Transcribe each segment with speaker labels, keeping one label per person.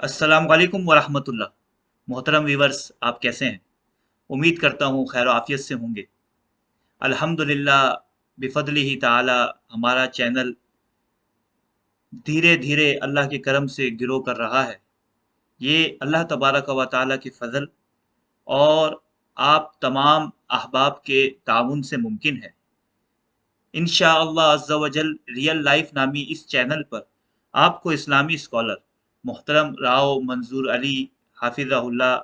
Speaker 1: अस्सलाम वालेकुम वरहमतुल्लाह। मोहतरम वीवर्स, आप कैसे हैं? उम्मीद करता हूँ खैर आफियत से होंगे। अल्हम्दुलिल्लाह, बिफदलिही ताला हमारा चैनल धीरे धीरे अल्लाह के करम से ग्रो कर रहा है। ये अल्लाह तबारक व ताला के फ़ज़ल और आप तमाम अहबाब के ताउन से मुमकिन है। इंशाअल्लाह अज़्ज़ा वजल रियल लाइफ नामी इस चैनल पर आपको इस्लामी स्कॉलर मोहतरम राव मंजूर अली हाफिज़हुल्लाह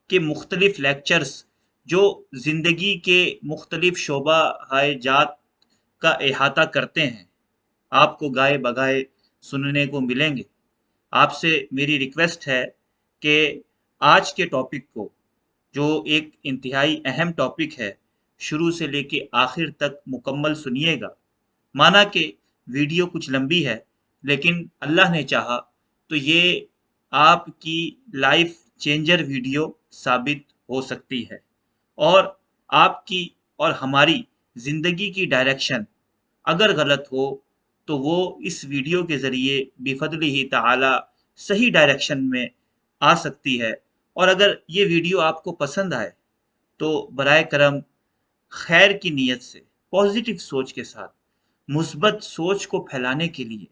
Speaker 1: के मुख्तलिफ लेक्चर्स जो ज़िंदगी के मुख्तलिफ शोबा जात का अहाता करते हैं, आपको गाए बगाए सुनने को मिलेंगे। आपसे मेरी रिक्वेस्ट है कि आज के टॉपिक को, जो एक इंतहाई अहम टॉपिक है, शुरू से लेके आखिर तक मुकम्मल सुनिएगा। माना कि वीडियो कुछ लंबी है, लेकिन अल्लाह ने चाहा तो ये आपकी लाइफ चेंजर वीडियो साबित हो सकती है और आपकी और हमारी ज़िंदगी की डायरेक्शन अगर गलत हो तो वो इस वीडियो के ज़रिए बिफदलिही ताला सही डायरेक्शन में आ सकती है। और अगर ये वीडियो आपको पसंद आए तो बराए करम खैर की नीयत से, पॉजिटिव सोच के साथ, मुस्बत सोच को फैलाने के लिए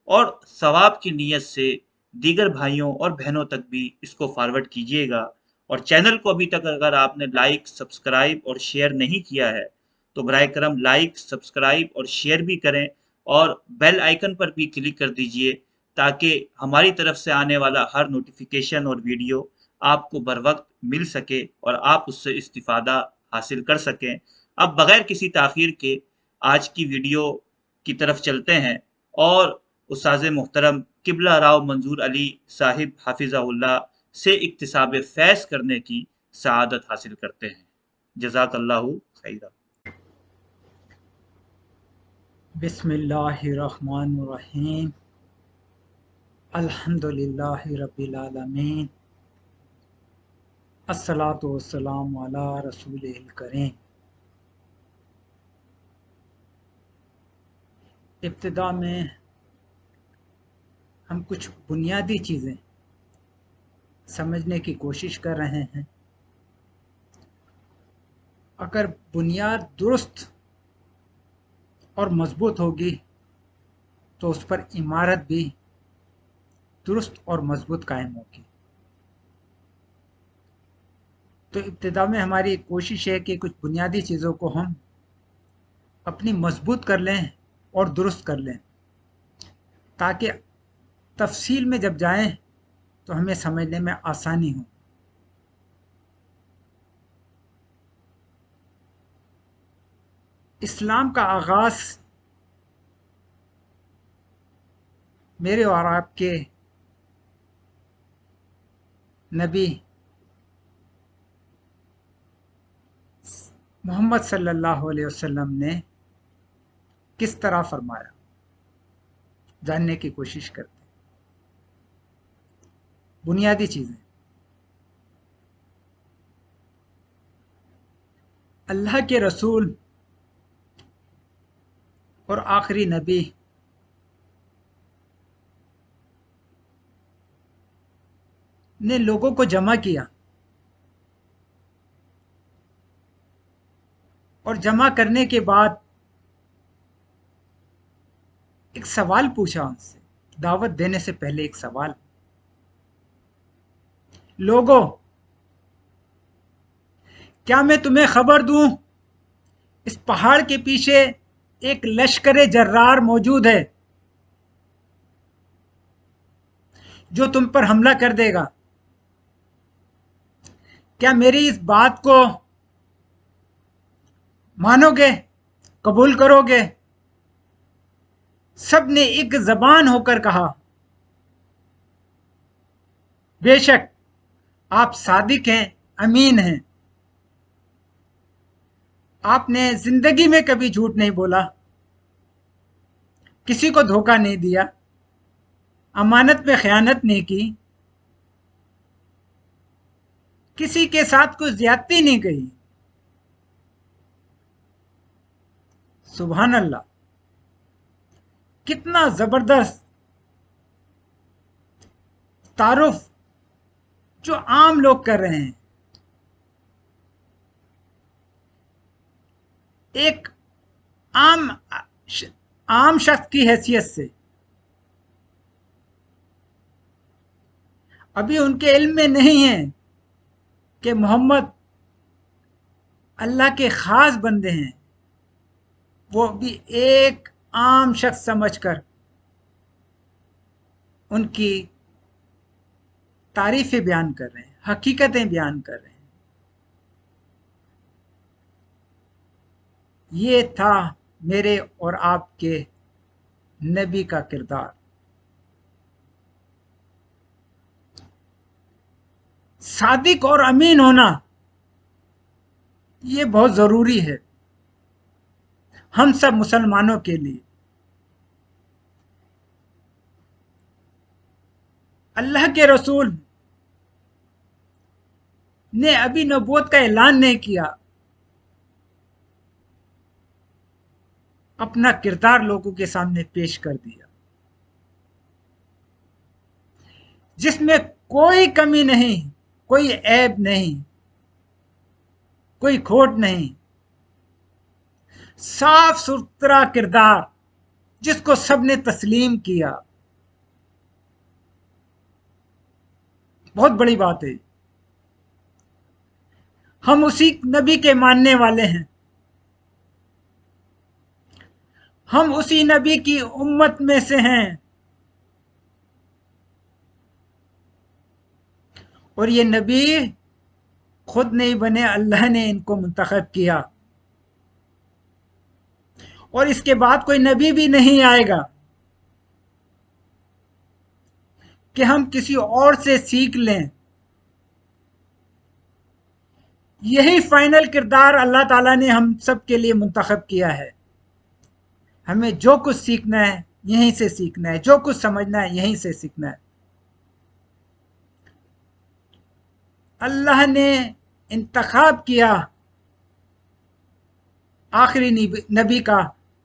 Speaker 1: और सवाब की नीयत से दीगर भाइयों और बहनों तक भी इसको फॉरवर्ड कीजिएगा। और चैनल को अभी तक अगर आपने लाइक, सब्सक्राइब और शेयर नहीं किया है तो बराए करम लाइक, सब्सक्राइब और शेयर भी करें और बेल आइकन पर भी क्लिक कर दीजिए, ताकि हमारी तरफ से आने वाला हर नोटिफिकेशन और वीडियो आपको बर वक्त मिल सके और आप उससे इस्तिफादा हासिल कर सकें। अब बगैर किसी ताख़ीर के आज की वीडियो की तरफ चलते हैं और उस्ताज़ मोहतरम किबला राव मंजूर अली साहिब हाफिज़हुल्लाह से इक्तिसाब फैज़ करने की सआदत हासिल करते हैं। जज़ाकल्लाहु खैरा।
Speaker 2: बिस्मिल्लाहिर्रहमानिर्रहीम। अल्हम्दुलिल्लाहि रब्बिल आलमीन। अस्सलातु वस्सलामु अला रसूलिल करीम। इब्तिदा में हम कुछ बुनियादी चीज़ें समझने की कोशिश कर रहे हैं। अगर बुनियाद दुरुस्त और मजबूत होगी तो उस पर इमारत भी दुरुस्त और मजबूत कायम होगी। तो इब्तिदा में हमारी कोशिश है कि कुछ बुनियादी चीज़ों को हम अपनी मजबूत कर लें और दुरुस्त कर लें, ताकि तफसील में जब जाएं तो हमें समझने में आसानी हो। इस्लाम का आगाज़ मेरे और आपके नबी मोहम्मद सल्लल्लाहु अलैहि वसल्लम ने किस तरह फरमाया, जानने की कोशिश करते हैं। बुनियादी चीज़ें, अल्लाह के रसूल और आखिरी नबी ने लोगों को जमा किया और जमा करने के बाद एक सवाल पूछा उनसे, दावत देने से पहले एक सवाल, लोगों, क्या मैं तुम्हें खबर दूं, इस पहाड़ के पीछे एक लश्कर जर्रार मौजूद है जो तुम पर हमला कर देगा। क्या मेरी इस बात को मानोगे, कबूल करोगे? सब ने एक जबान होकर कहा, बेशक आप सादिक हैं, अमीन हैं। आपने जिंदगी में कभी झूठ नहीं बोला, किसी को धोखा नहीं दिया, अमानत में खयानत नहीं की, किसी के साथ कुछ ज्यादती नहीं कही। सुभान अल्लाह, कितना जबरदस्त तारुफ जो आम लोग कर रहे हैं, एक आम आम शख्स की हैसियत से, अभी उनके इल्म में नहीं है कि मोहम्मद अल्लाह के खास बंदे हैं, वो भी एक आम शख्स समझकर उनकी तारीफें बयान कर रहे हैं, हकीकतें बयान कर रहे हैं। ये था मेरे और आपके नबी का किरदार। सादिक और अमीन होना ये बहुत जरूरी है हम सब मुसलमानों के लिए। अल्लाह के रसूल ने अभी नबूवत का ऐलान नहीं किया, अपना किरदार लोगों के सामने पेश कर दिया, जिसमें कोई कमी नहीं, कोई ऐब नहीं, कोई खोट नहीं, साफ सुथरा किरदार जिसको सबने तस्लीम किया। बहुत बड़ी बात है। हम उसी नबी के मानने वाले हैं, हम उसी नबी की उम्मत में से हैं, और ये नबी खुद नहीं बने, अल्लाह ने इनको मुंतखब किया, और इसके बाद कोई नबी भी नहीं आएगा कि हम किसी और से सीख लें। यही फाइनल किरदार अल्लाह ताला ने हम सब के लिए मुंतखब किया है। हमें जो कुछ सीखना है यहीं से सीखना है, जो कुछ समझना है यहीं से सीखना है। अल्लाह ने इंतखाब किया आखिरी नबी का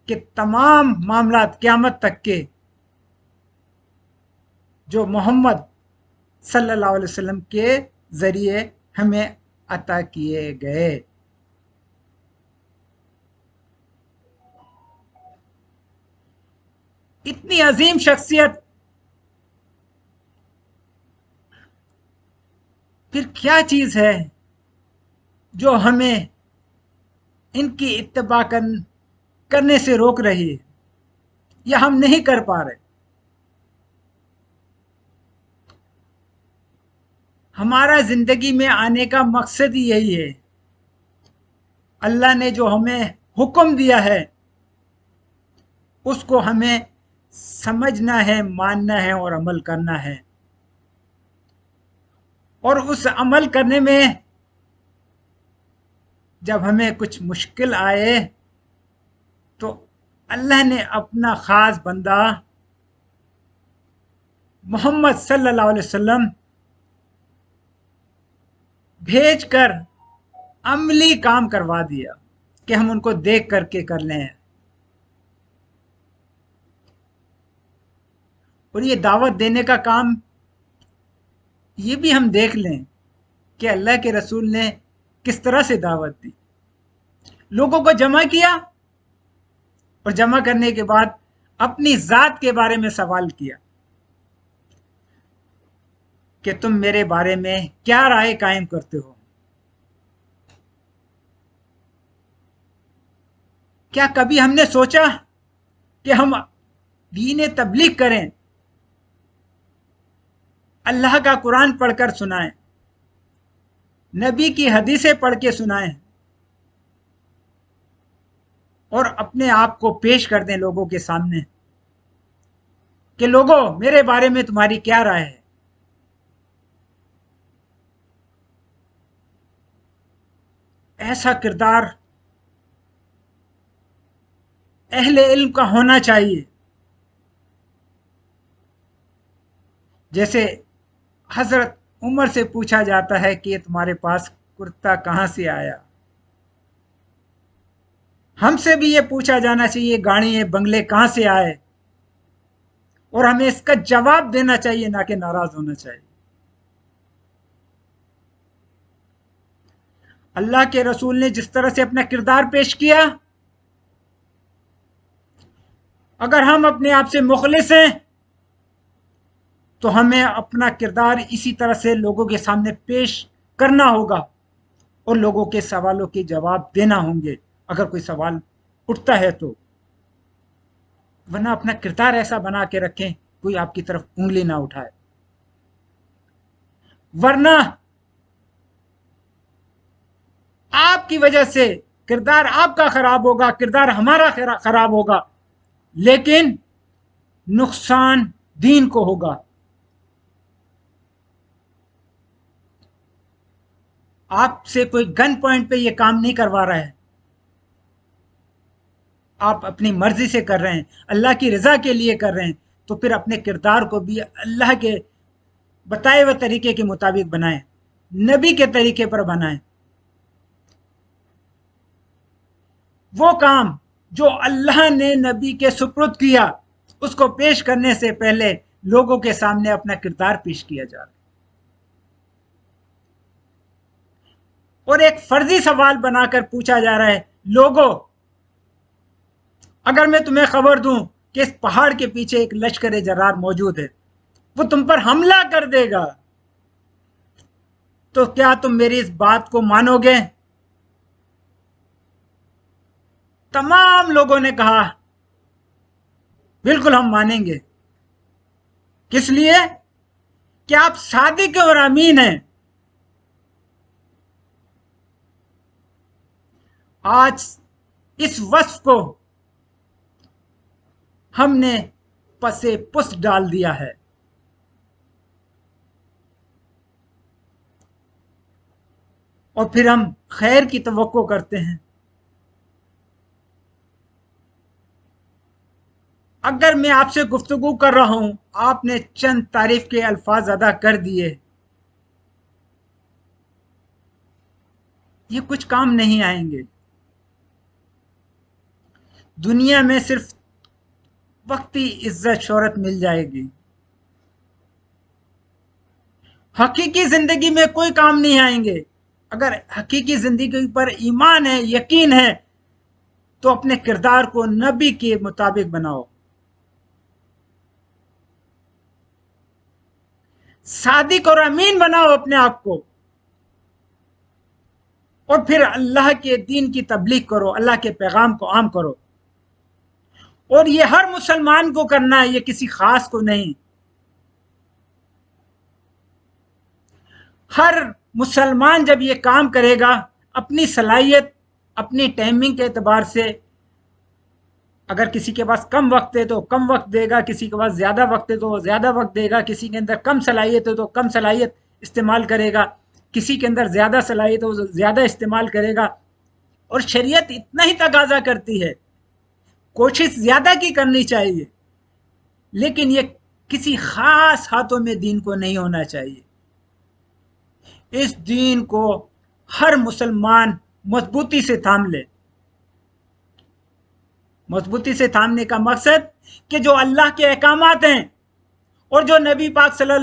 Speaker 2: कि तमाम मामला क़यामत तक के जो मोहम्मद सल्लल्लाहु अलैहि वसल्लम के जरिए हमें अता किए गए। इतनी अजीम शख्सियत फिर क्या चीज है जो हमें इनकी इत्तबा करने से रोक रही है या हम नहीं कर पा रहे। हमारा जिंदगी में आने का मकसद ही यही है। अल्लाह ने जो हमें हुक्म दिया है उसको हमें समझना है, मानना है और अमल करना है। और उस अमल करने में जब हमें कुछ मुश्किल आए तो अल्लाह ने अपना खास बंदा मोहम्मद सल्लल्लाहु अलैहि वसल्लम भेजकर अमली काम करवा दिया कि हम उनको देख करके कर लें। और ये दावत देने का काम ये भी हम देख लें कि अल्लाह के रसूल ने किस तरह से दावत दी। लोगों को जमा किया और जमा करने के बाद अपनी जात के बारे में सवाल किया कि तुम मेरे बारे में क्या राय कायम करते हो। क्या कभी हमने सोचा कि हम दीन तबलीग करें, अल्लाह का कुरान पढ़कर सुनाएं, नबी की हदीसें पढ़ के सुनाएं और अपने आप को पेश कर दें लोगों के सामने कि लोगों मेरे बारे में तुम्हारी क्या राय है। ऐसा किरदार अहले इल्म का होना चाहिए। जैसे हजरत उमर से पूछा जाता है कि ये तुम्हारे पास कुर्ता कहां से आया, हमसे भी ये पूछा जाना चाहिए गाड़ी बंगले कहां से आए। اور ہمیں اس کا جواب دینا چاہیے، نہ کہ ناراض ہونا چاہیے۔ اللہ کے رسول نے جس طرح سے اپنا کردار پیش کیا، اگر ہم اپنے آپ سے مخلص ہیں تو ہمیں اپنا کردار اسی طرح سے لوگوں کے سامنے پیش کرنا ہوگا اور لوگوں کے سوالوں کے جواب دینا ہوں گے اگر کوئی سوال اٹھتا ہے تو، ورنہ اپنا کردار ایسا بنا کے رکھیں کوئی آپ کی طرف انگلی نہ اٹھائے، ورنہ آپ کی وجہ سے کردار آپ کا خراب ہوگا، کردار ہمارا خراب ہوگا، لیکن نقصان دین کو ہوگا۔ آپ سے کوئی گن پوائنٹ پہ یہ کام نہیں کروا رہا ہے، آپ اپنی مرضی سے کر رہے ہیں، اللہ کی رضا کے لیے کر رہے ہیں، تو پھر اپنے کردار کو بھی اللہ کے بتائے ہوئے طریقے کے مطابق بنائیں، نبی کے طریقے پر بنائیں۔ وہ کام جو اللہ نے نبی کے سپرد کیا، اس کو پیش کرنے سے پہلے لوگوں کے سامنے اپنا کردار پیش کیا جا رہا ہے، اور ایک فرضی سوال بنا کر پوچھا جا رہا ہے، لوگوں اگر میں تمہیں خبر دوں کہ اس پہاڑ کے پیچھے ایک لشکر جرار موجود ہے، وہ تم پر حملہ کر دے گا، تو کیا تم میری اس بات کو مانو گے؟ تمام لوگوں نے کہا بالکل ہم مانیں گے۔ کس لیے؟ کہ آپ صادق اور امین ہیں۔ آج اس وصف کو ہم نے پسے پس ڈال دیا ہے، اور پھر ہم خیر کی توقع کرتے ہیں۔ اگر میں آپ سے گفتگو کر رہا ہوں، آپ نے چند تعریف کے الفاظ ادا کر دیے، یہ کچھ کام نہیں آئیں گے۔ دنیا میں صرف وقتی عزت شہرت مل جائے گی، حقیقی زندگی میں کوئی کام نہیں آئیں گے۔ اگر حقیقی زندگی پر ایمان ہے، یقین ہے، تو اپنے کردار کو نبی کے مطابق بناؤ، صادق اور امین بناؤ اپنے آپ کو، اور پھر اللہ کے دین کی تبلیغ کرو، اللہ کے پیغام کو عام کرو۔ اور یہ ہر مسلمان کو کرنا ہے، یہ کسی خاص کو نہیں۔ ہر مسلمان جب یہ کام کرے گا، اپنی صلاحیت، اپنی ٹائمنگ کے اعتبار سے، اگر کسی کے پاس کم وقت ہے تو کم وقت دے گا، کسی کے پاس زیادہ وقت ہے تو وہ زیادہ وقت دے گا، کسی کے اندر کم صلاحیت ہے تو کم صلاحیت استعمال کرے گا، کسی کے اندر زیادہ صلاحیت ہے تو زیادہ استعمال کرے گا۔ اور شریعت اتنا ہی تقاضا کرتی ہے، کوشش زیادہ کی کرنی چاہیے، لیکن یہ کسی خاص ہاتھوں میں دین کو نہیں ہونا چاہیے۔ اس دین کو ہر مسلمان مضبوطی سے تھام لے۔ مضبوطی سے تھامنے کا مقصد کہ جو اللہ کے احکامات ہیں اور جو نبی پاک صلی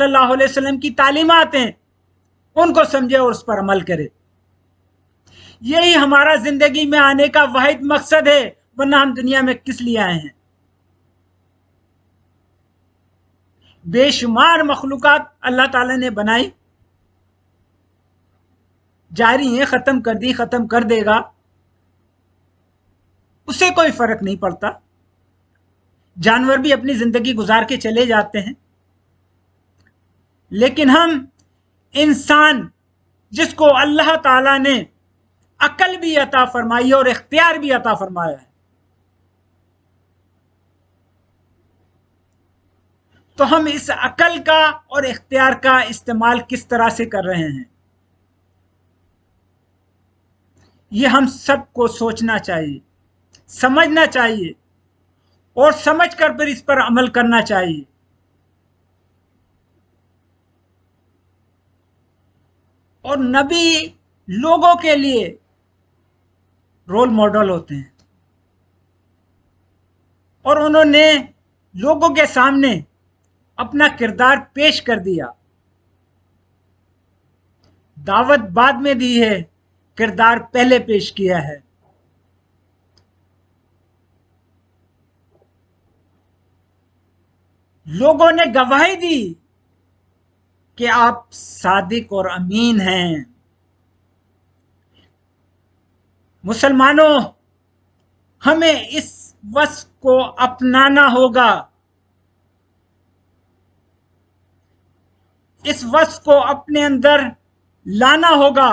Speaker 2: اللہ علیہ وسلم کی تعلیمات ہیں، ان کو سمجھے اور اس پر عمل کرے۔ یہی ہمارا زندگی میں آنے کا واحد مقصد ہے، ورنہ ہم دنیا میں کس لیے آئے ہیں؟ بے شمار مخلوقات اللہ تعالی نے بنائی، جاری ہیں، ختم کر دی، ختم کر دے گا، اسے کوئی فرق نہیں پڑتا۔ جانور بھی اپنی زندگی گزار کے چلے جاتے ہیں، لیکن ہم انسان، جس کو اللہ تعالی نے عقل بھی عطا فرمائی اور اختیار بھی عطا فرمایا ہے، تو ہم اس عقل کا اور اختیار کا استعمال کس طرح سے کر رہے ہیں، یہ ہم سب کو سوچنا چاہیے، سمجھنا چاہیے، اور سمجھ کر پھر اس پر عمل کرنا چاہیے۔ اور نبی لوگوں کے لیے رول ماڈل ہوتے ہیں، اور انہوں نے लोगों के सामने अपना किरदार पेश कर दिया। दावत बाद में दी है, किरदार पहले पेश किया है। लोगों ने गवाही दी कि आप सादिक और अमीन हैं। मुसलमानों, हमें इस वस्फ को अपनाना होगा, इस वस्फ को अपने अंदर लाना होगा,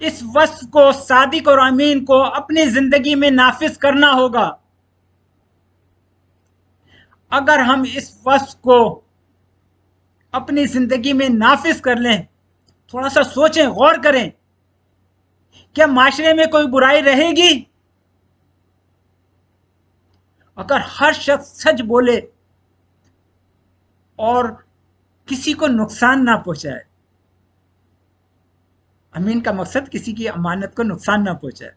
Speaker 2: इस वस्फ को, सादिक और अमीन को अपनी जिंदगी में नाफिज करना होगा। अगर हम इस वस्फ को अपनी जिंदगी में नाफिज कर लें, थोड़ा सा सोचें, गौर करें, क्या माशरे में कोई बुराई रहेगी? अगर हर शख्स सच बोले और किसी को नुकसान ना पहुंचाए, अमीन का मकसद किसी की अमानत को नुकसान ना पहुंचाए,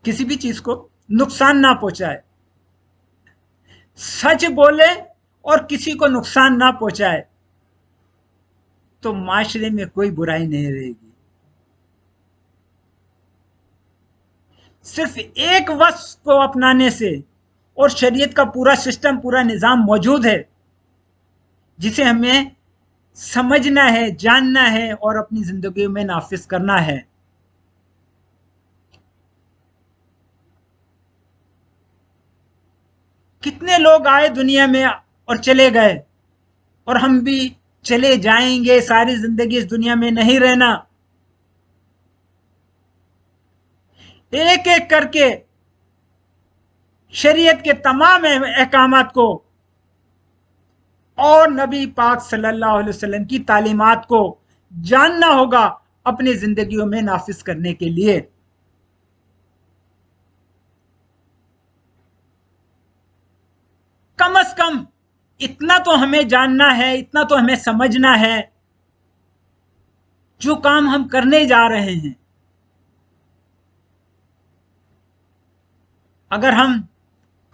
Speaker 2: किसी भी चीज को नुकसान ना पहुंचाए, सच बोले और किसी को नुकसान ना पहुंचाए, तो माशरे में कोई बुराई नहीं रहेगी। सिर्फ एक वस्फ को अपनाने से, और शरीयत का पूरा सिस्टम, पूरा निजाम मौजूद है जिसे हमें समझना है, जानना है और अपनी जिंदगी में नाफिज करना है। कितने लोग आए दुनिया में और चले गए, और हम भी चले जाएंगे, सारी जिंदगी इस दुनिया में नहीं रहना। एक एक करके शरीयत के तमाम अहकामात को और नबी पाक सल्लल्लाहु अलैहि वसल्लम की तालीमात को जानना होगा अपनी जिंदगियों में नाफिज करने के लिए। कम अज कम इतना तो हमें जानना है, इतना तो हमें समझना है, जो काम हम करने जा रहे हैं, अगर हम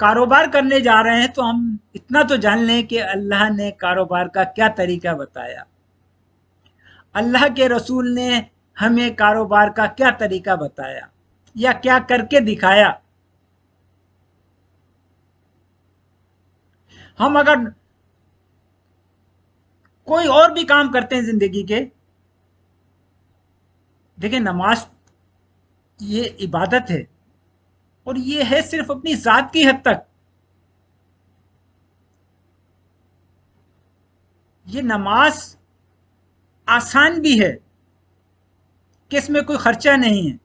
Speaker 2: कारोबार करने जा रहे हैं तो हम इतना तो जान लें कि अल्लाह ने कारोबार का क्या तरीका बताया, अल्लाह के रसूल ने हमें कारोबार का क्या तरीका बताया या क्या करके दिखाया। हम अगर कोई और भी काम करते हैं जिंदगी के, देखिए नमाज ये इबादत है, और ये है सिर्फ अपनी जात की हद तक। ये नमाज आसान भी है कि इसमें कोई खर्चा नहीं है,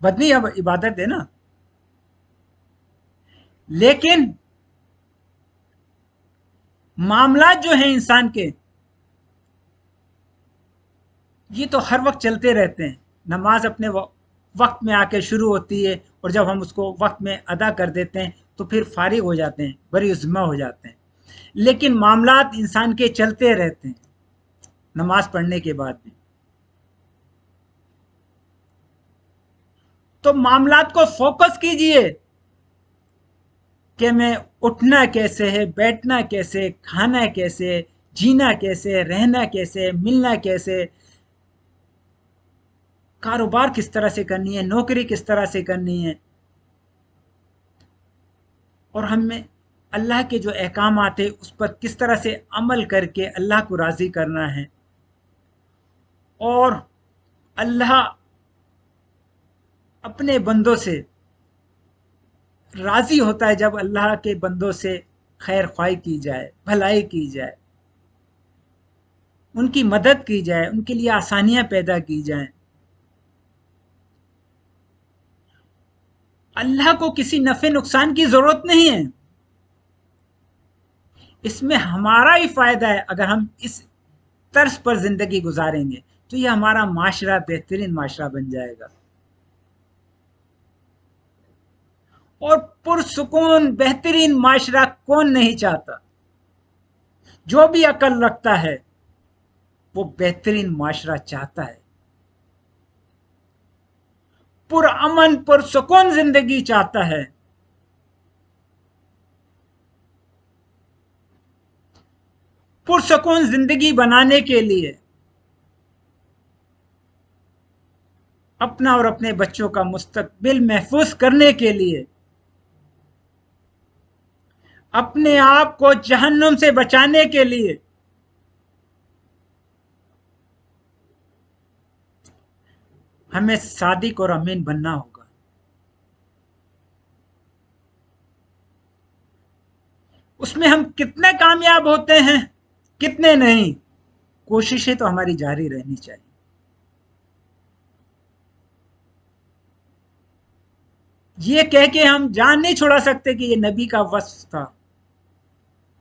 Speaker 2: बदनी इबादत है ना, लेकिन मामला जो है इंसान के, ये तो हर वक्त चलते रहते हैं। नमाज अपने वक्त में आके शुरू होती है, और जब हम उसको वक्त में अदा कर देते हैं तो फिर फारिग हो जाते हैं, बरी उज़्मा हो जाते हैं। लेकिन मामलात इंसान के चलते रहते हैं नमाज पढ़ने के बाद भी। तो मामलात को फोकस कीजिए कि मैं उठना कैसे है, बैठना कैसे, खाना कैसे, जीना कैसे, रहना कैसे, मिलना कैसे, कारोबार किस तरह से करनी है, नौकरी किस तरह से करनी है, और हमें अल्लाह के जो अहकाम आते उस पर किस तरह से अमल करके अल्लाह को राज़ी करना है। और अल्लाह अपने बंदों से राज़ी होता है जब अल्लाह के बंदों से खैर ख्वाही की जाए, भलाई की जाए, उनकी मदद की जाए, उनके लिए आसानियां पैदा की जाएं। अल्लाह को किसी नफे नुकसान की जरूरत नहीं है, इसमें हमारा ही फायदा है। अगर हम इस तर्ज पर जिंदगी गुजारेंगे तो ये हमारा माशरा बेहतरीन माशरा बन जाएगा, और पुरसुकून बेहतरीन माशरा कौन नहीं चाहता। जो भी अकल रखता है वो बेहतरीन माशरा चाहता है, पुरअमन पुरसुकून जिंदगी चाहता है। पुरसकून जिंदगी बनाने के लिए, अपना और अपने बच्चों का मुस्तकबिल महफूज करने के लिए, अपने आप को जहन्नुम से बचाने के लिए हमें सादिक और अमीन बनना होगा। उसमें हम कितने कामयाब होते हैं, कितने नहीं, कोशिशें तो हमारी जारी रहनी चाहिए। ये कह के हम जान नहीं छुड़ा सकते कि ये नबी का वस्फ था,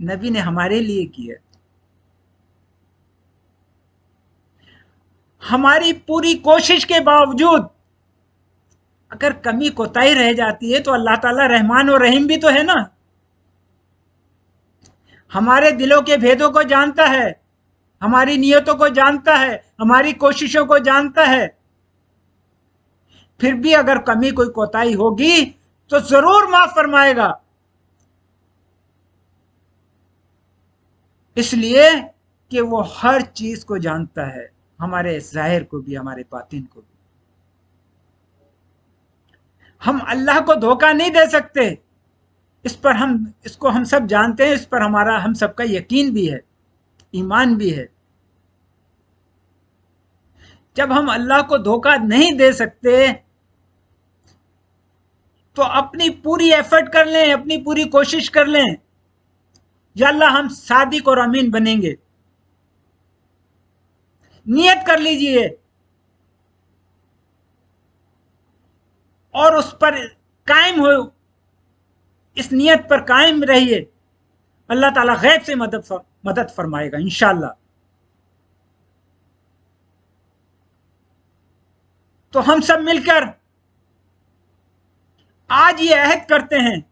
Speaker 2: नबी ने हमारे लिए किया। हमारी पूरी कोशिश के बावजूद अगर कमी कोताही रह जाती है तो अल्लाह ताला रहमान और रहीम भी तो है ना, हमारे दिलों के भेदों को जानता है, हमारी नियतों को जानता है, हमारी कोशिशों को जानता है। फिर भी अगर कमी कोई कोताही होगी तो जरूर माफ फरमाएगा, इसलिए कि वो हर चीज को जानता है, हमारे जाहिर को भी, हमारे बातिन को भी। हम अल्लाह को धोखा नहीं दे सकते, इसको हम सब जानते हैं, इस पर हमारा हम सबका यकीन भी है, ईमान भी है। जब हम अल्लाह को धोखा नहीं दे सकते तो अपनी पूरी एफर्ट कर लें, अपनी पूरी कोशिश कर लें, या अल्लाह हम सादिक और अमीन बनेंगे। नियत कर लीजिए और उस पर कायम हो, इस नियत पर कायम रहिए, अल्लाह ताला गैब से मदद फरमाएगा इंशाअल्लाह। तो हम सब मिलकर आज ये अहद करते हैं,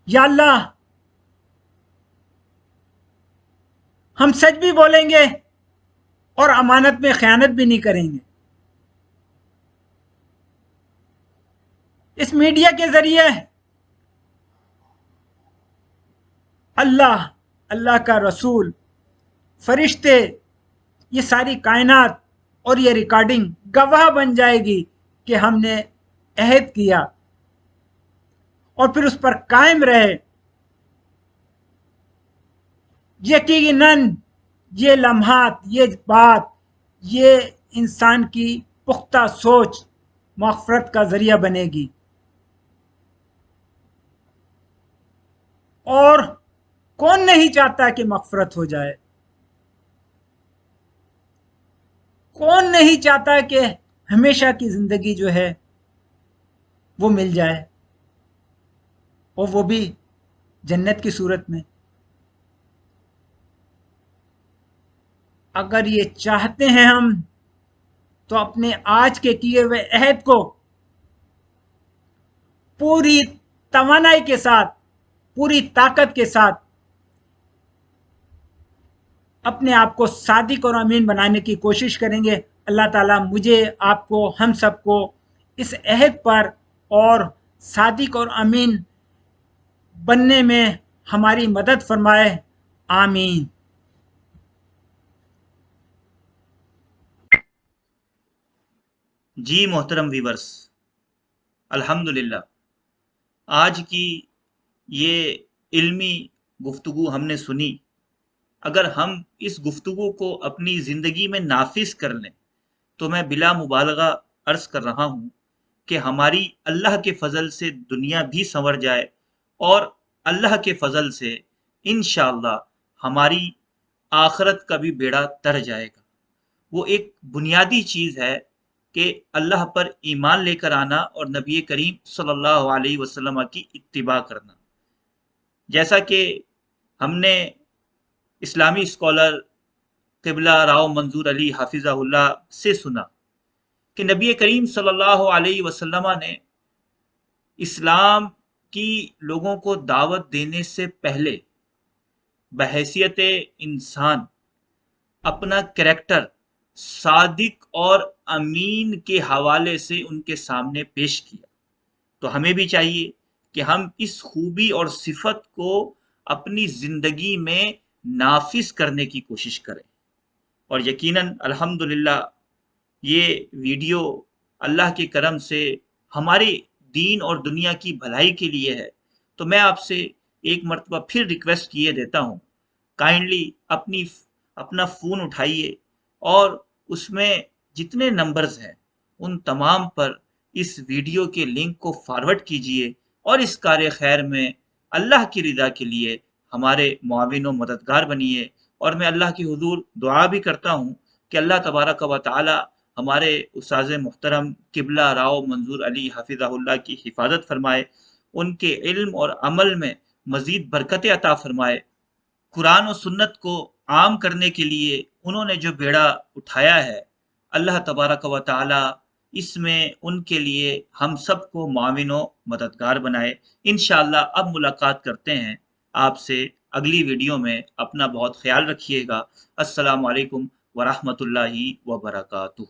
Speaker 2: या अल्लाह हम सच भी बोलेंगे और अमानत में खयानत भी नहीं करेंगे। इस मीडिया के जरिए अल्लाह, अल्लाह का रसूल, फरिश्ते, ये सारी कायनात और ये रिकॉर्डिंग गवाह बन जाएगी कि हमने अहद किया और फिर उस पर कायम रहे। यकीनन ये लम्हात, ये बात, ये इंसान की पुख्ता सोच मग़फ़िरत का जरिया बनेगी। और कौन नहीं चाहता कि मग़फ़िरत हो जाए, कौन नहीं चाहता कि हमेशा की जिंदगी जो है वो मिल जाए, और वो भी जन्नत की सूरत में। अगर ये चाहते हैं हम, तो अपने आज के किए हुए अहद को पूरी तवानाई के साथ, पूरी ताकत के साथ अपने आप को सादिक और अमीन बनाने की कोशिश करेंगे। अल्लाह ताला मुझे, आपको, हम सबको इस अहद पर और सादिक और अमीन बनने में हमारी मदद फरमाए। आमीन।
Speaker 1: जी मोहतरम व्यूवर्स, अल्हम्दुलिल्लाह आज की ये इल्मी गुफ्तगू हमने सुनी। अगर हम इस गुफ्तगू को अपनी ज़िंदगी में नाफिज कर लें तो मैं बिला मुबालगा अर्ज़ कर रहा हूँ कि हमारी अल्लाह के फ़ज़ल से दुनिया भी संवर जाए, और अल्लाह के फ़ज़ल से इंशाअल्लाह हमारी आखिरत का भी बेड़ा तर जाएगा। वो एक बुनियादी चीज़ है कि अल्लाह पर ईमान लेकर आना और नबी करीम सल्लल्लाहु अलैहि वसल्लम की इत्तिबा करना। जैसा कि हमने इस्लामी स्कॉलर क़िबला राव मंजूर अली हाफिज़हुल्लाह से सुना कि नबी करीम सल्लल्लाहु अलैहि वसल्लम ने इस्लाम की लोगों को दावत देने से पहले बहैसियत इंसान अपना करैक्टर सादिक और अमीन के हवाले से उनके सामने पेश किया। तो हमें भी चाहिए कि हम इस खूबी और सिफत को اپنی زندگی میں نافذ کرنے کی کوشش کریں۔ اور یقیناً الحمدللہ یہ ویڈیو اللہ کے کرم سے ہماری دین اور دنیا کی بھلائی کے لیے ہے۔ تو میں آپ سے ایک مرتبہ پھر ریکویسٹ کیے دیتا ہوں، کائنڈلی اپنا فون اٹھائیے اور اس میں جتنے نمبرز ہیں ان تمام پر اس ویڈیو کے لنک کو فارورڈ کیجئے اور اس کار خیر میں اللہ کی رضا کے لیے ہمارے معاون و مددگار بنیے۔ اور میں اللہ کی حضور دعا بھی کرتا ہوں کہ اللہ تبارک و تعالی ہمارے استاذ محترم قبلہ راؤ منظور علی حفظہ اللہ کی حفاظت فرمائے، ان کے علم اور عمل میں مزید برکتیں عطا فرمائے۔ قرآن و سنت کو عام کرنے کے لیے انہوں نے جو بیڑا اٹھایا ہے، اللہ تبارک و تعالی اس میں ان کے لیے ہم سب کو معاون و مددگار بنائے۔ انشاءاللہ اب ملاقات کرتے ہیں آپ سے اگلی ویڈیو میں۔ اپنا بہت خیال رکھیے گا۔ السلام علیکم ورحمۃ اللہ وبرکاتہ۔